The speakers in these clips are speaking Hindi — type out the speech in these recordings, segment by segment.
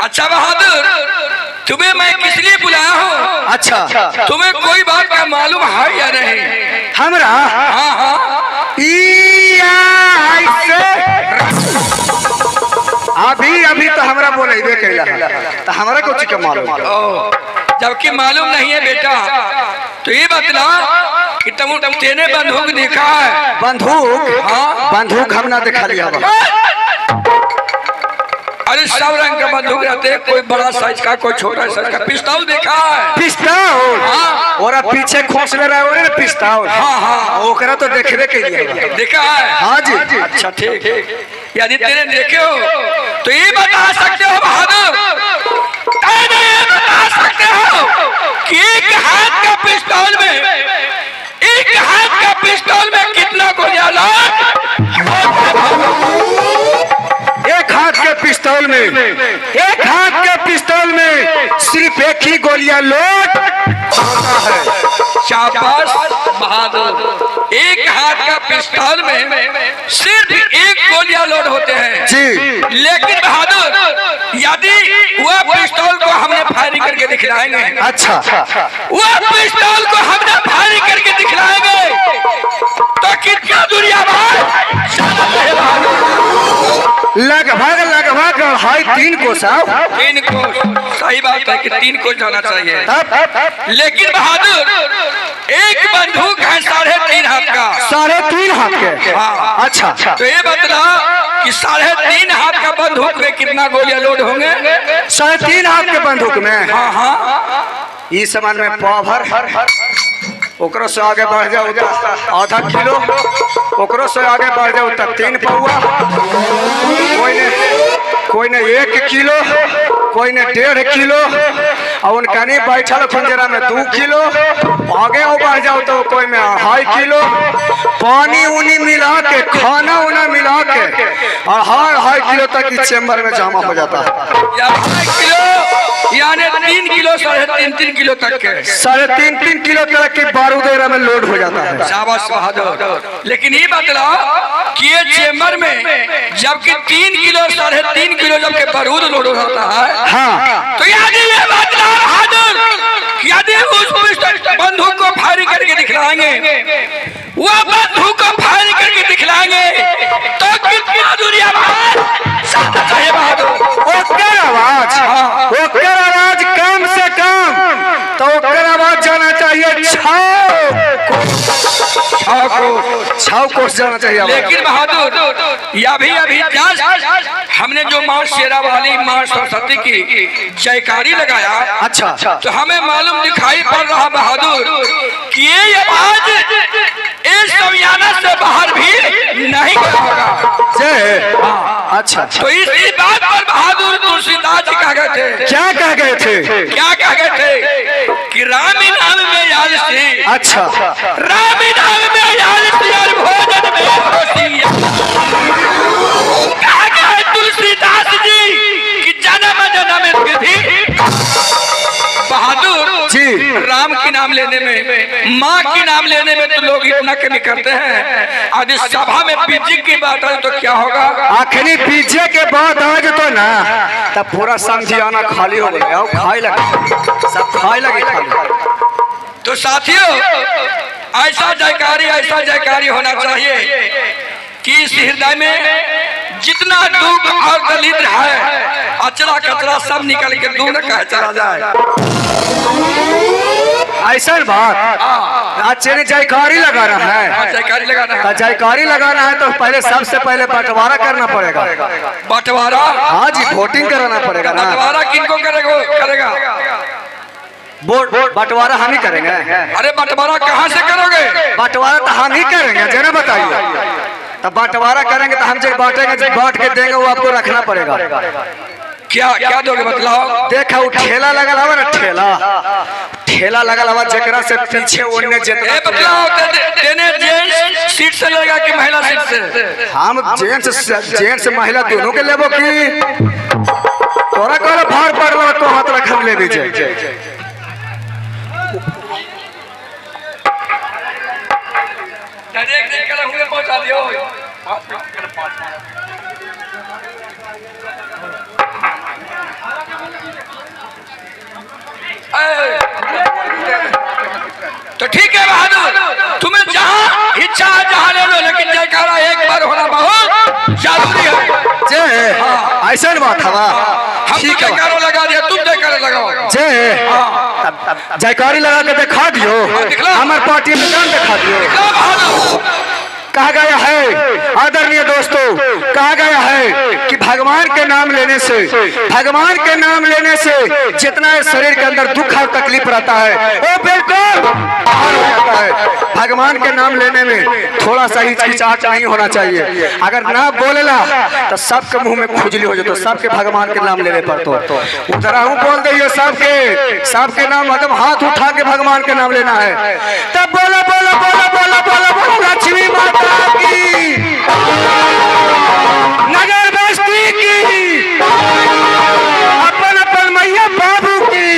अच्छा बहादुर, तुम्हें मैं किस लिए बुलाया हूँ? अच्छा, तुम्हें कोई बात का मालूम है या नहीं? हमरा हाँ हाँ, अभी अभी तो हमरा बोले कैला तो हमरा कुछ के मालूम। जबकि मालूम नहीं है बेटा, तो ये बतला कि तेने बंदूक देखा है? बंदूक? हाँ, बंदूक हम ना दिखा लिया। अरे सब रंग का बंदूक रहते हैं, कोई बड़ा साइज का, कोई छोटा साइज का। पिस्तौल देखा है? पिस्तौल? हाँ। और पीछे खोस ले रहा है ना पिस्तौल। हाँ हाँ, ओकरा तो देखने के लिए देखा है। हाँ जी। अच्छा ठीक, यदि तेरे देखे हो तो ये बता सकते हो बहादुर, ये बता सकते हो कि एक हाथ का पिस्तौल में कितना गोलियां लोड? एक हाथ के पिस्तौल में सिर्फ एक ही गोलियां लोड होता है। शाबाश बहादुर, एक हाथ का पिस्तौल में सिर्फ एक गोलियां लोड होते हैं जी। लेकिन बहादुर, यदि वह पिस्तौल को हमने फायरिंग करके दिखलाएंगे, अच्छा, वह पिस्तौल को हमने फायरिंग करके दिखलाएंगे तो कितना दुनिया लगभग है 3 कोस। 3 कोस, सही बात है कि 3 कोस जाना चाहिए। लेकिन बहादुर, एक बंदूक है 3.5 हाथ का। 3.5 हाथ के? हाँ। अच्छा, तो ये बतला कि 3.5 हाथ का बंदूक में कितना गोलियां लोड होंगे? 3.5 हाथ के बंदूक में? हाँ हाँ, इस समान में पावर ओकरो से आगे बढ़ जाओ तो आधा किलो, ओकरो से आगे बढ़ जाओ तो 3 पौआ, कोई ने 1 किलो, कोई ने 1.5 किलो, और उनका नहीं बैठल खंजरा में 2 किलो, आगे बढ़ जाओ तो कोई में 2.5 किलो। पानी उनी मिला के, खाना उना मिला के 2.5 किलो तक इस चैम्बर में जमा हो जाता है। 2.5 किलो यानी 3 किलो, 3.5 किलो तक के, 3.5 किलो तक की बारूद में लोड हो जाता है। शाबाश बहादुर। लेकिन ये बतला कि ये चेम्बर में जबकि 3 किलो, 3.5 किलो जबकि बारूद लोड होता है, हाँ, तो यदि ये बतला बहादुर, यदि उस बंदूक को फायरिंग करके दिखलाएंगे, वह बंदूक को फायरिंग करके दिखलाएंगे तो कितना दुनिया चाहिए बहादुर? ओकर आवाज कम से कम तो ओकर आवाज जाना चाहिए 6 कोस जाना चाहिए। लेकिन बहादुर, अभी जस्ट हमने जो माँ शेरा वाली, माँ सरस्वती की जयकारी लगाया, अच्छा, तो हमें मालूम दिखाई पड़ रहा बहादुर कि ये आवाज इस समियाना से बाहर भी नहीं गया होगा। अच्छा, तो इसी बात पर बहादुर तुलसीदास जी कह गए थे। क्या कह गए थे? कि रामी नाम में याद से, अच्छा, रामी नाम में याद से भोजन में होशियार। कह गए तुलसीदास जी कि जन्म विधि बहादुर जी। राम की नाम लेने में, माँ की नाम लेने में तो लोग इतना कमी करते हैं। आज सभा में पीछे की बात है तो क्या होगा? आखिरी पीछे के बाद आज तो ना तब पूरा समझियाना खाली हो गया, खाई लगे, सब खाई लगे खाली। तो साथियों, ऐसा जयकारी होना चाहिए कि इस हृदय में जितना दुख और दलिद्र है, अचरा कचरा सब निकल के दूर कह चला जाए। ऐसा बात आज जयकारी लगा रहा है। जयकारी लगाना है, जयकारी लगाना है तो पहले सबसे पहले बंटवारा करना पड़ेगा। बंटवारा? हाँ जी, वोटिंग कराना पड़ेगा ना। बंटवारा किनको करेगा? बंटवारा हम ही करेंगे। अरे बंटवारा कहाँ से करोगे? बंटवारा तो हम ही करेंगे, जरा बताइए। तो बंटवारा करेंगे तो हम जो बांटेंगे, बांट के देंगे, वो आपको रखना पड़ेगा। क्या दोगे बतलाओ? देखा वो ठेला लगल हवा ना, ठेला लगल हवा, जकरा से पीछे ओढ़ने जितना। बतलाओ, देने जेंट्स सीट से लेगा कि महिला सीट से? हम जेंट्स महिला दोनों के लेबो की तोरा कहला भार पड़ला तो हाथ रख हम ले दीजिए। पहुंचा दियो। जरूरी है। जय ऐसा बात हवा हम ठीक तो है। जयकारो लगा दिया, तुम जयकारो लगाओ। जय जयकारी लगा के दिखा दियो, दिखला। हमारे पार्टी में काम दिखा दियो। क्या बहाना? कहा गया है आदरणीय दोस्तों, कहा गया है कि भगवान के नाम लेने से, भगवान के नाम लेने से जितना शरीर के अंदर दुख और तकलीफ रहता है वो बिल्कुल बाहर हो जाता है। भगवान के नाम लेने में थोड़ा सा हिचकिचाहट नहीं होना चाहिए। अगर ना बोलेला तो सबके मुंह में खुजली हो जाए, तो सबके भगवान के नाम लेने पर तो उधर हूँ बोल दिए सबके नाम, मतलब हाथ उठा के भगवान के नाम लेना है। तब बोला बोला बोला बोला बोला बोला लक्ष्मी माता की, नगर बस्ती की, अपन अपन मैया बाबू की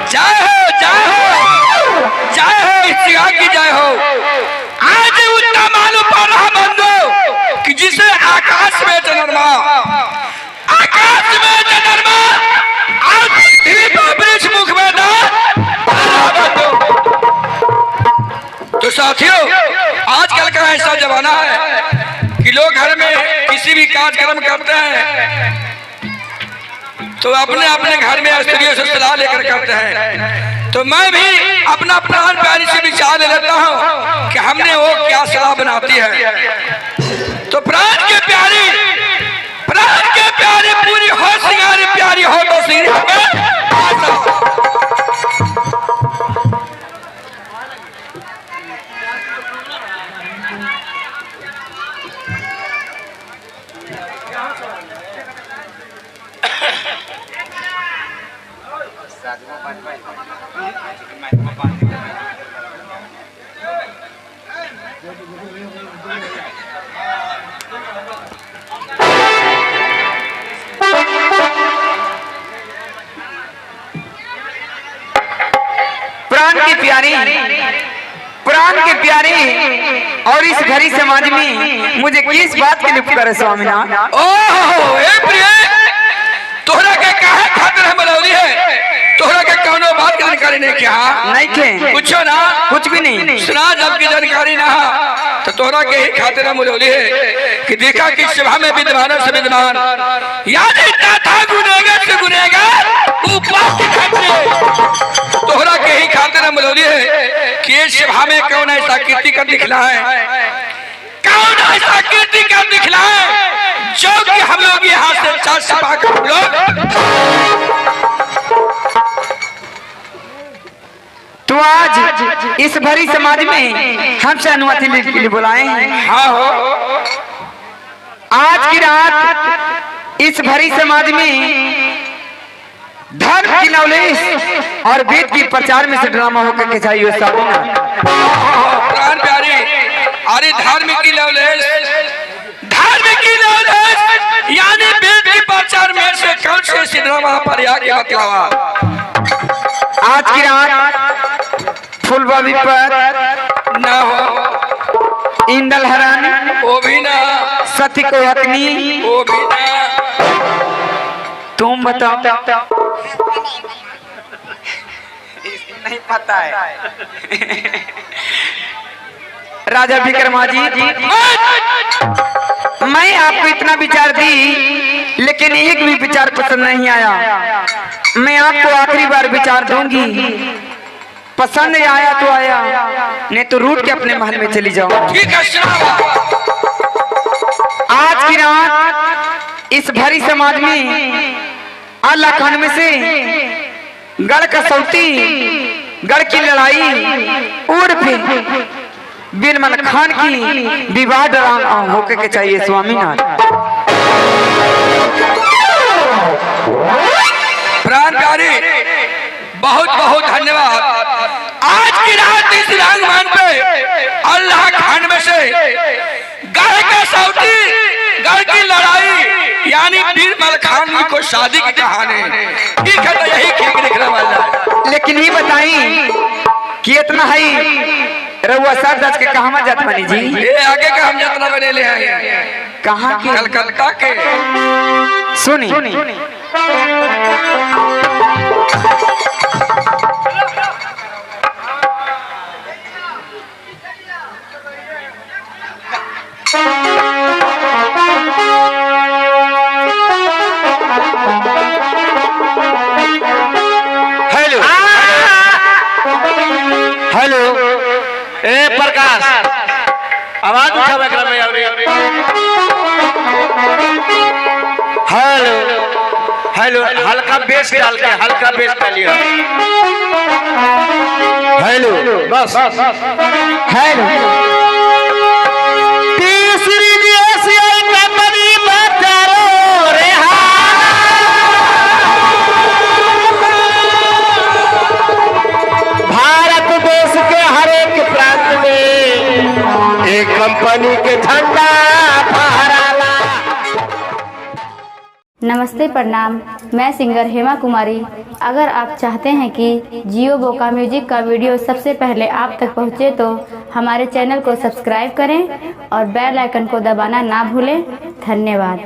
जय हो, जय हो, जय हो, इस जगह की जय हो। आज उतना मालूम पड़ रहा बंधु कि जिसे आकाश में चंद्रमा, आकाश में चंद्रमा और पृथ्वी पर वृक्ष मुख में तो साथियों, आजकल का ऐसा जमाना है कि लोग घर में किसी भी कार्यक्रम करते हैं तो अपने अपने घर में स्त्रियों से सलाह लेकर करते हैं। तो मैं भी अपना प्राण प्यारी से विचार ले लेता हूँ कि हमने वो क्या सलाह बनाती है। तो प्राण के प्यारी पूरी हो सिंगारी प्यारी हो तो प्राण के प्यारे और इस घड़ी समाज में मुझे किस बात के लिए पुकारे स्वामीनाथ? ओह ए प्रिय, तोहरा के काहे खातिर हम बोलौली है? तोहरा के कौनो बात की जानकारी नहीं क्या? नहीं के पूछो ना, कुछ भी नहीं सुना। जब की जानकारी ना तो तोहरा के ही खातिर हम बोलौली है कि देखा कि सभा में विद्वानों से विद्वान याद था गुनेगार से गुनेगार ऊपर की खातिर तोहरा के ही खातिर हम बोलौली है कि इस सभा में कौन ऐसा कीर्ति कर दिखला है, कौन ऐसा कीर्ति कर दिखला है जो कि हम लोग यहाँ से चार सभा कर लोग। तो आज इस भरी समाज में हमसे अनुमति लेने के लिए बुलाए हैं। हाँ हो, आज की रात इस भरी समाज में धर्म की नवलेश और वेद की प्रचार में से ड्रामा होकर के चाहिए प्राण प्यारी। अरे धार्मिक की नवलेश, धार्मिक की नवलेश यानी वेद की प्रचार में से कौन से ड्रामा पर आके बतलावा। आज की रात फुलबाबी पर ना हो, इंदल हरण वो भी ना, सती को हकनी वो भी ना। तुम बताओ। नहीं पता है। राजा विक्रमाजीत, मैं आपको इतना विचार दी लेकिन एक भी विचार पसंद नहीं आया। मैं आपको आखिरी बार विचार दूंगी, पसंद आया तो आया, नहीं तो रूट के अपने महल में चली जाओ। ठीक है, आज की रात इस भरी समाज में अल्लाह खान में से गढ़ कसौटी, गढ़ की लड़ाई और फिर बिरमल खान की विवाद होके के चाहिए स्वामीनाथ। प्राण प्यारी, बहुत बहुत धन्यवाद। आज की रात इस रंगमंच पे अल्लाह खान में से गढ़ कसौटी, गढ़ की लड़ाई यानी बिरमल खान को शादी की कहानी ठीक है, तो यही ठीक दिखने वाला है। लेकिन ये बताई कि इतना है रउआ सर दस के कहाँ जात बनी जी? ये आगे का हम जितना बने ले आए, कहाँ के? कलकत्ता के। सुनी प्रकाश आवाज उठावे एकरा में और हेलो हेलो हल्का बेस डालिए हेलो बस हेलो तीसरी एशियाई कंपनी में करो रेहाना भारत देश के हर एक प्रांत में एक कंपनी के झंडा फहराला। नमस्ते प्रणाम, मैं सिंगर हेमा कुमारी। अगर आप चाहते हैं कि जियो बोका म्यूजिक का वीडियो सबसे पहले आप तक पहुंचे तो हमारे चैनल को सब्सक्राइब करें और बेल आइकन को दबाना ना भूलें। धन्यवाद।